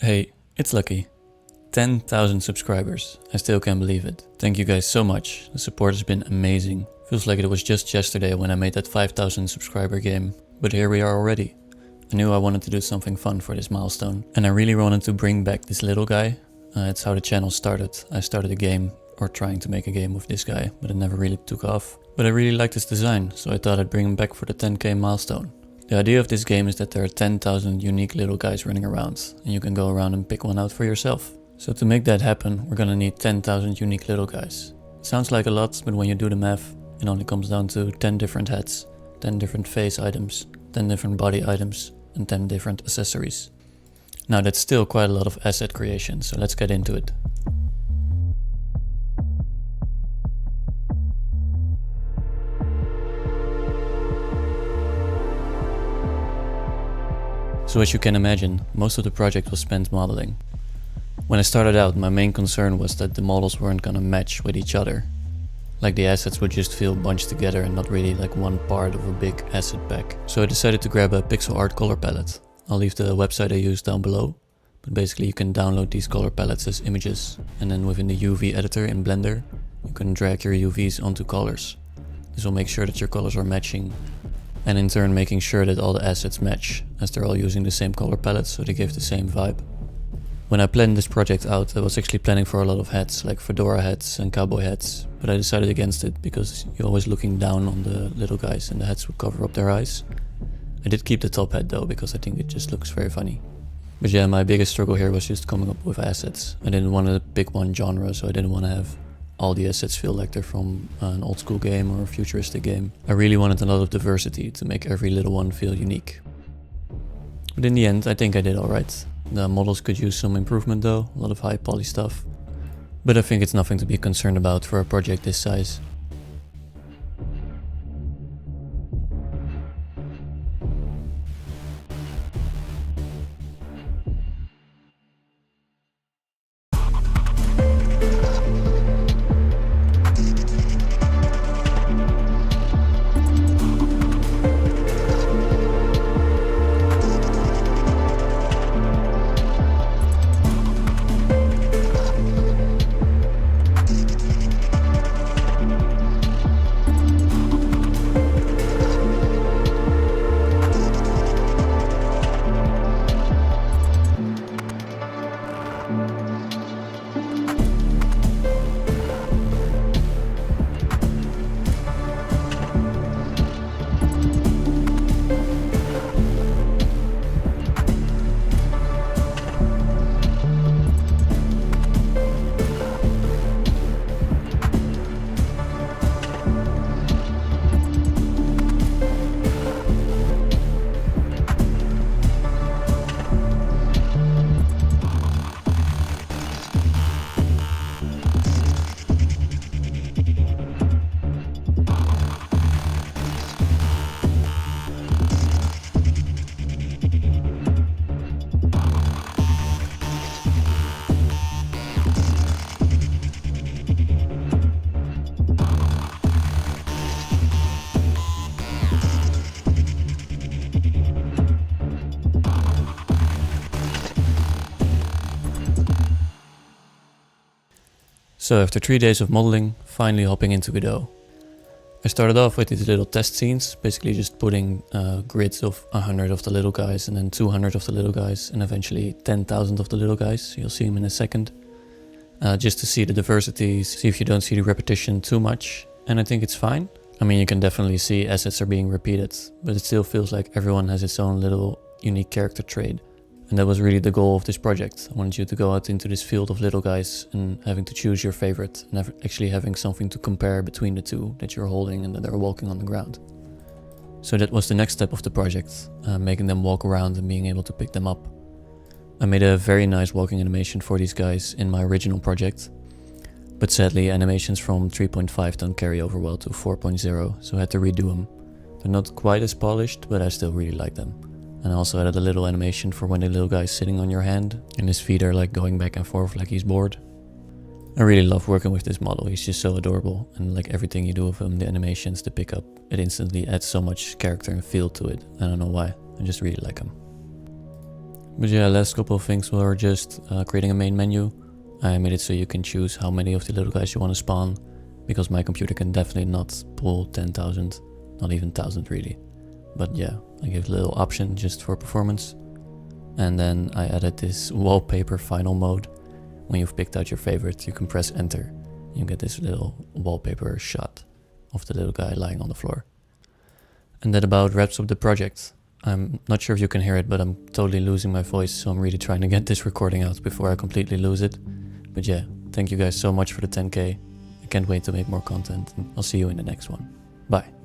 Hey, it's Lucky. 10,000 subscribers. I still can't believe it. Thank you guys so much. The support has been amazing. Feels like it was just yesterday when I made that 5,000 subscriber game. But here we are already. I knew I wanted to do something fun for this milestone. And I really wanted to bring back this little guy. It's how the channel started. I started a game, or trying to make a game with this guy, but it never really took off. But I really liked his design, so I thought I'd bring him back for the 10k milestone. The idea of this game is that there are 10,000 unique little guys running around, and you can go around and pick one out for yourself. So to make that happen, we're gonna need 10,000 unique little guys. Sounds like a lot, but when you do the math, it only comes down to 10 different heads, 10 different face items, 10 different body items, and 10 different accessories. Now that's still quite a lot of asset creation, so let's get into it. So as you can imagine, most of the project was spent modeling. When I started out, my main concern was that the models weren't gonna match with each other. Like the assets would just feel bunched together and not really like one part of a big asset pack. So I decided to grab a pixel art color palette. I'll leave the website I used down below. But basically you can download these color palettes as images, and then within the UV editor in Blender, you can drag your UVs onto colors. This will make sure that your colors are matching, and in turn making sure that all the assets match, as they're all using the same color palette, so they give the same vibe. When I planned this project out, I was actually planning for a lot of hats, like fedora hats and cowboy hats, but I decided against it because you're always looking down on the little guys and the hats would cover up their eyes. I did keep the top hat though, because I think it just looks very funny. But yeah, my biggest struggle here was just coming up with assets. I didn't want to pick one genre, so I didn't want to have all the assets feel like they're from an old school game or a futuristic game. I really wanted a lot of diversity to make every little one feel unique. But in the end, I think I did alright. The models could use some improvement though, a lot of high poly stuff. But I think it's nothing to be concerned about for a project this size. So after 3 days of modeling, finally hopping into Godot. I started off with these little test scenes, basically just putting grids of 100 of the little guys and then 200 of the little guys and eventually 10,000 of the little guys. You'll see them in a second. Just to see the diversity, see if you don't see the repetition too much. And I think it's fine. I mean, you can definitely see assets are being repeated, but it still feels like everyone has its own little unique character trait. And that was really the goal of this project. I wanted you to go out into this field of little guys and having to choose your favorite and actually having something to compare between the two that you're holding and that they're walking on the ground. So that was the next step of the project, making them walk around and being able to pick them up. I made a very nice walking animation for these guys in my original project, but sadly animations from 3.5 don't carry over well to 4.0, so I had to redo them. They're not quite as polished, but I still really like them. And I also added a little animation for when the little guy is sitting on your hand and his feet are like going back and forth like he's bored. I really love working with this model, he's just so adorable, and like everything you do with him, the animations, the pickup, it instantly adds so much character and feel to it. I don't know why, I just really like him. But yeah, last couple of things were just creating a main menu. I made it so you can choose how many of the little guys you want to spawn, because my computer can definitely not pull 10,000, not even 1,000 really. But yeah, I gave a little option just for performance. And then I added this wallpaper final mode. When you've picked out your favorite, you can press enter. You get this little wallpaper shot of the little guy lying on the floor. And that about wraps up the project. I'm not sure if you can hear it, but I'm totally losing my voice, so I'm really trying to get this recording out before I completely lose it. But yeah, thank you guys so much for the 10k. I can't wait to make more content, and I'll see you in the next one. Bye.